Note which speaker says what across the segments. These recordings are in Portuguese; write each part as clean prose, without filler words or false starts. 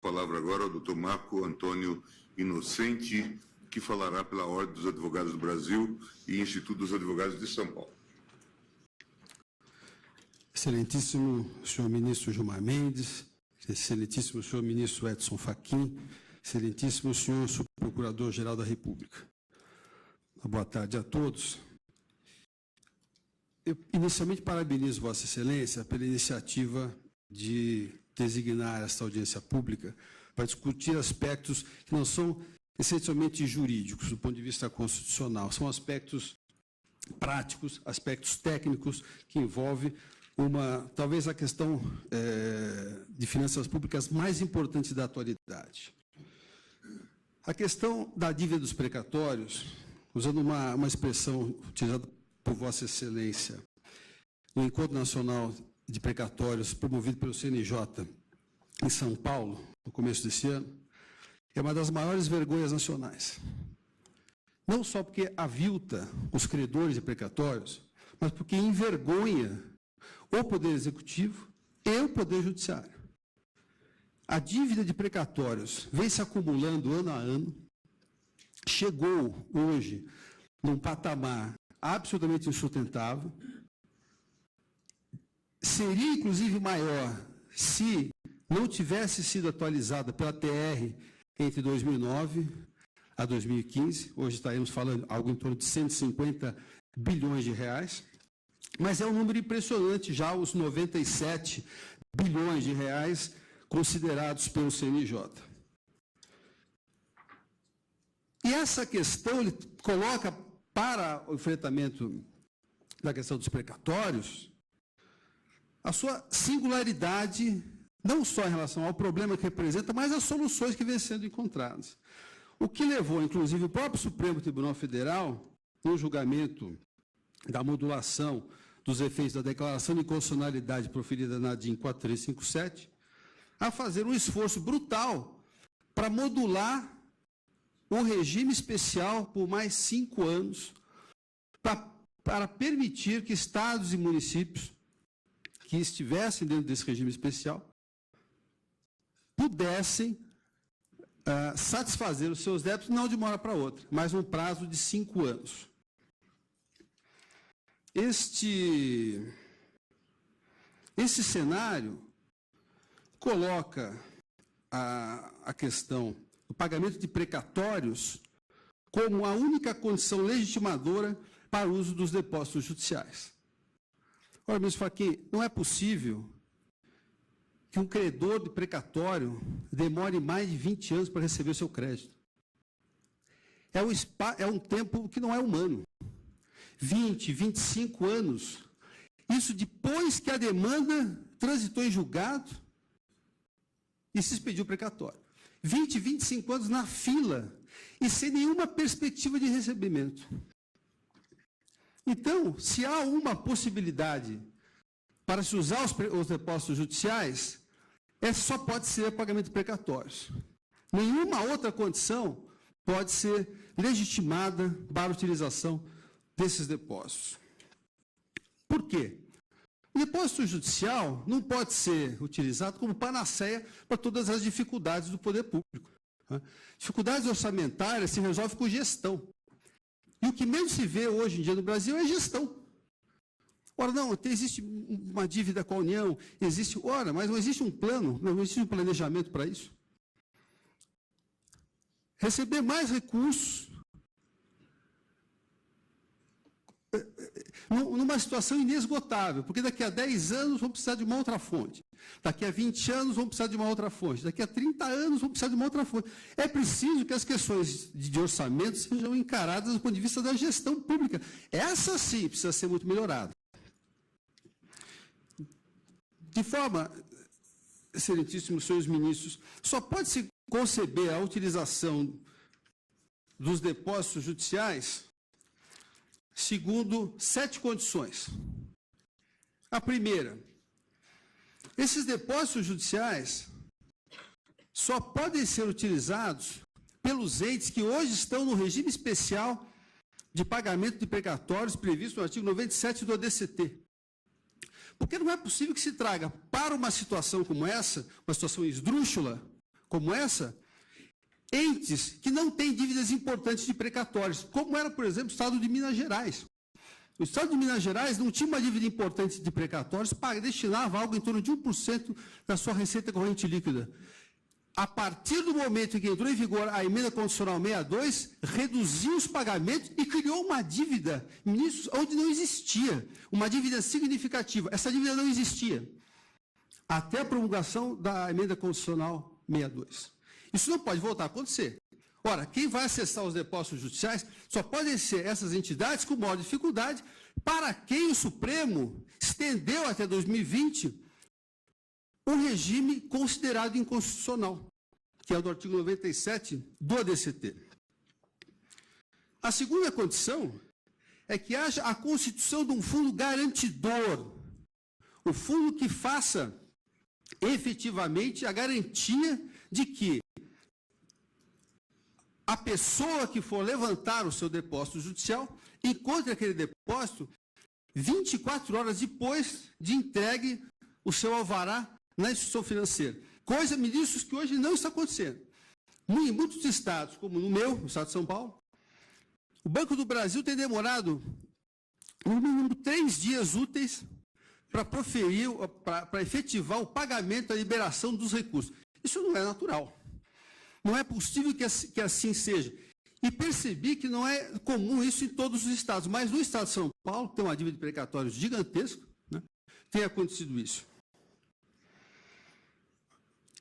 Speaker 1: palavra agora ao Dr. Marco Antônio Inocente, que falará pela Ordem dos Advogados do Brasil e Instituto dos Advogados de São Paulo.
Speaker 2: Excelentíssimo senhor ministro Gilmar Mendes, excelentíssimo senhor ministro Edson Fachin, excelentíssimo senhor subprocurador-geral da República. Boa tarde a todos. Eu, inicialmente, parabenizo Vossa Excelência pela iniciativa de designar esta audiência pública para discutir aspectos que não são essencialmente jurídicos, do ponto de vista constitucional. São aspectos práticos, aspectos técnicos que envolvem talvez a questão de finanças públicas mais importante da atualidade. A questão da dívida dos precatórios, usando uma expressão utilizada por Vossa Excelência no Encontro Nacional de Precatórios, promovido pelo CNJ em São Paulo, no começo desse ano, é uma das maiores vergonhas nacionais. Não só porque avilta os credores de precatórios, mas porque envergonha o Poder Executivo e o Poder Judiciário. A dívida de precatórios vem se acumulando ano a ano, chegou hoje num patamar absolutamente insustentável, seria inclusive maior se não tivesse sido atualizada pela TR entre 2009 a 2015, hoje estaremos falando algo em torno de 150 bilhões de reais, mas é um número impressionante já os 97 bilhões de reais considerados pelo CNJ. E essa questão ele coloca para o enfrentamento da questão dos precatórios a sua singularidade, não só em relação ao problema que representa, mas às soluções que vêm sendo encontradas. O que levou, inclusive, o próprio Supremo Tribunal Federal, no julgamento da modulação dos efeitos da declaração de inconstitucionalidade proferida na DIN 4357, a fazer um esforço brutal para modular o regime especial por mais 5 anos, para permitir que estados e municípios que estivessem dentro desse regime especial pudessem satisfazer os seus débitos, não de uma hora para outra, mas um prazo de 5 anos. Esse cenário coloca a questão do pagamento de precatórios como a única condição legitimadora para o uso dos depósitos judiciais. Ora, ministro Fachin, não é possível que um credor de precatório demore mais de 20 anos para receber o seu crédito. É um tempo que não é humano. 20, 25 anos. Isso depois que a demanda transitou em julgado e se expediu o precatório. 20, 25 anos na fila e sem nenhuma perspectiva de recebimento. Então, se há uma possibilidade para se usar os depósitos judiciais, só pode ser pagamento de precatórios. Nenhuma outra condição pode ser legitimada para a utilização desses depósitos. Por quê? O depósito judicial não pode ser utilizado como panaceia para todas as dificuldades do poder público. Dificuldades orçamentárias se resolvem com gestão. E o que menos se vê hoje em dia no Brasil é gestão. Ora, não, existe uma dívida com a União, mas não existe um plano, não existe um planejamento para isso. Receber mais recursos numa situação inesgotável, porque daqui a 10 anos vão precisar de uma outra fonte, daqui a 20 anos vão precisar de uma outra fonte, daqui a 30 anos vão precisar de uma outra fonte. É preciso que as questões de orçamento sejam encaradas do ponto de vista da gestão pública. Essa sim precisa ser muito melhorada. De forma, excelentíssimos senhores ministros, só pode-se conceber a utilização dos depósitos judiciais segundo 7 condições. A primeira, esses depósitos judiciais só podem ser utilizados pelos entes que hoje estão no regime especial de pagamento de precatórios previsto no artigo 97 do ADCT. Porque não é possível que se traga para uma situação como essa, uma situação esdrúxula, como essa, entes que não têm dívidas importantes de precatórios, como era, por exemplo, o Estado de Minas Gerais. O Estado de Minas Gerais não tinha uma dívida importante de precatórios, destinava algo em torno de 1% da sua receita corrente líquida. A partir do momento em que entrou em vigor a emenda constitucional 62, reduziu os pagamentos e criou uma dívida, ministros, onde não existia, uma dívida significativa. Essa dívida não existia até a promulgação da emenda constitucional 62. Isso não pode voltar a acontecer. Ora, quem vai acessar os depósitos judiciais só podem ser essas entidades com maior dificuldade, para quem o Supremo estendeu até 2020 um regime considerado inconstitucional, que é o do artigo 97 do ADCT. A segunda condição é que haja a constituição de um fundo garantidor, o fundo que faça efetivamente a garantia de que a pessoa que for levantar o seu depósito judicial encontre aquele depósito 24 horas depois de entregue o seu alvará na instituição financeira. Coisa, ministros, que hoje não está acontecendo. Em muitos estados, como no meu, no estado de São Paulo, o Banco do Brasil tem demorado, no mínimo, 3 dias úteis para efetivar o pagamento, a liberação dos recursos. Isso não é natural. Não é possível que assim seja. E percebi que não é comum isso em todos os estados, mas no estado de São Paulo, que tem uma dívida de precatórios gigantesca, né, tem acontecido isso.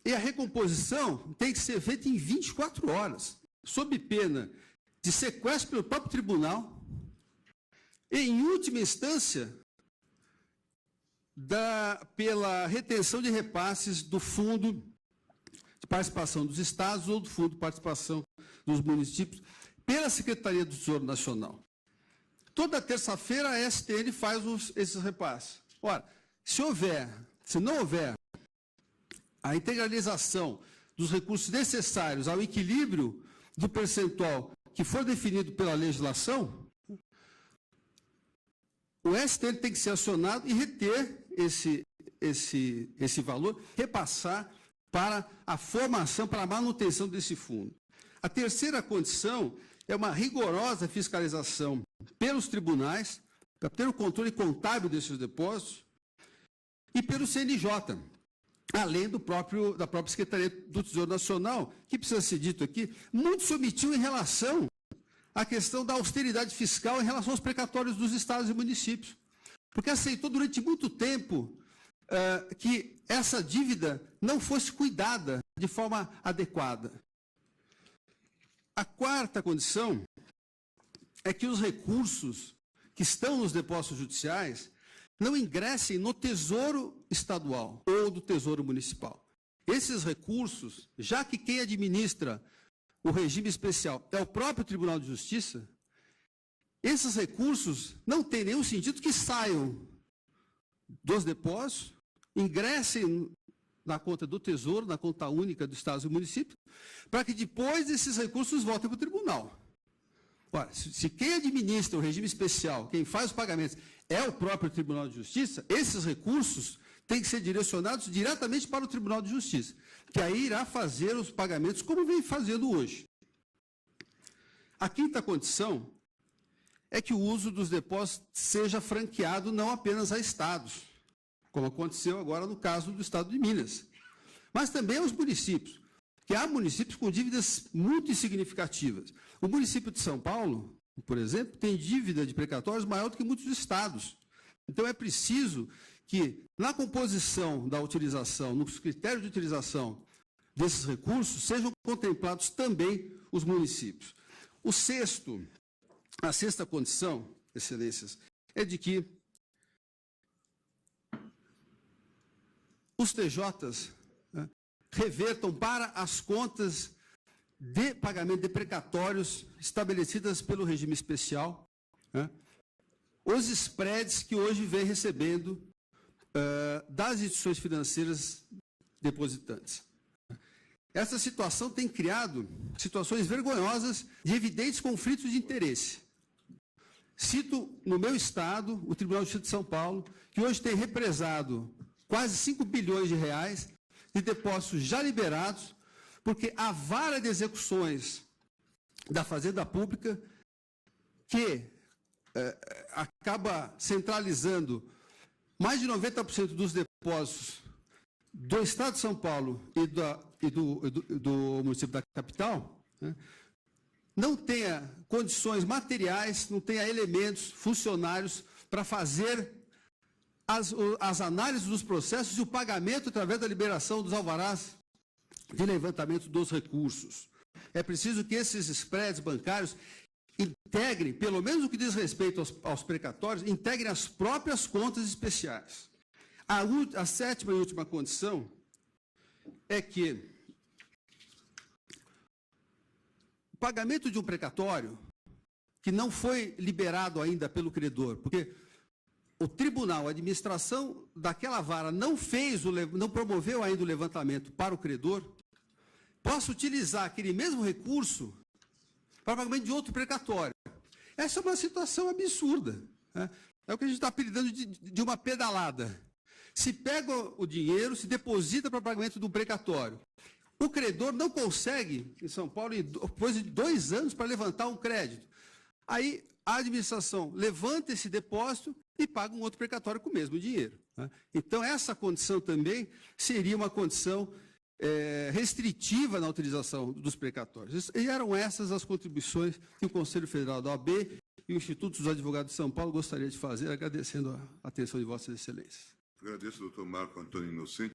Speaker 2: E a recomposição tem que ser feita em 24 horas, sob pena de sequestro pelo próprio tribunal e, em última instância, pela retenção de repasses do Fundo de Participação dos Estados ou do Fundo de Participação dos Municípios pela Secretaria do Tesouro Nacional. Toda terça-feira a STN faz esses repasses. Ora, se não houver a integralização dos recursos necessários ao equilíbrio do percentual que for definido pela legislação, o STN tem que ser acionado e reter esse valor, repassar para a formação, para a manutenção desse fundo. A terceira condição é uma rigorosa fiscalização pelos tribunais, para ter o controle contábil desses depósitos, e pelo CNJ, além da própria Secretaria do Tesouro Nacional, que precisa ser dito aqui, muito se omitiu em relação à questão da austeridade fiscal em relação aos precatórios dos estados e municípios, porque aceitou durante muito tempo que essa dívida não fosse cuidada de forma adequada. A quarta condição é que os recursos que estão nos depósitos judiciais não ingressem no Tesouro Estadual ou do Tesouro Municipal. Esses recursos, já que quem administra o regime especial é o próprio Tribunal de Justiça, esses recursos não tem nenhum sentido que saiam dos depósitos, ingressem na conta do Tesouro, na conta única do Estado e município, para que depois esses recursos voltem para o tribunal. Ora, se quem administra o regime especial, quem faz os pagamentos, é o próprio Tribunal de Justiça, esses recursos têm que ser direcionados diretamente para o Tribunal de Justiça, que aí irá fazer os pagamentos como vem fazendo hoje. A quinta condição é que o uso dos depósitos seja franqueado não apenas a estados, como aconteceu agora no caso do estado de Minas, mas também aos municípios, que há municípios com dívidas muito significativas. O município de São Paulo, por exemplo, tem dívida de precatórios maior do que muitos estados. Então, é preciso que, na composição da utilização, nos critérios de utilização desses recursos, sejam contemplados também os municípios. A sexta condição, excelências, é de que os TJs revertam para as contas de pagamento de precatórios estabelecidas pelo regime especial, os spreads que hoje vem recebendo das instituições financeiras depositantes. Essa situação tem criado situações vergonhosas de evidentes conflitos de interesse. Cito, no meu estado, o Tribunal de Justiça de São Paulo, que hoje tem represado quase 5 bilhões de reais de depósitos já liberados, porque a vara de execuções da Fazenda Pública, que acaba centralizando mais de 90% dos depósitos do Estado de São Paulo e do município da capital, né, não tenha condições materiais, não tenha elementos, funcionários para fazer as análises dos processos e o pagamento através da liberação dos alvarás de levantamento dos recursos. É preciso que esses spreads bancários integrem, pelo menos no que diz respeito aos precatórios, integrem as próprias contas especiais. A sétima e última condição é que o pagamento de um precatório que não foi liberado ainda pelo credor, porque o tribunal, a administração daquela vara não promoveu ainda o levantamento para o credor, possa utilizar aquele mesmo recurso para o pagamento de outro precatório. Essa é uma situação absurda, né? É o que a gente está apelidando de uma pedalada. Se pega o dinheiro, se deposita para o pagamento do precatório. O credor não consegue, em São Paulo, depois de 2 anos, para levantar um crédito. Aí a administração levanta esse depósito e paga um outro precatório com o mesmo dinheiro, né? Então, essa condição também seria uma condição restritiva na utilização dos precatórios. E eram essas as contribuições que o Conselho Federal da OAB e o Instituto dos Advogados de São Paulo gostaria de fazer, agradecendo a atenção de Vossas Excelências.
Speaker 1: Agradeço ao doutor Marco Antônio Inocente.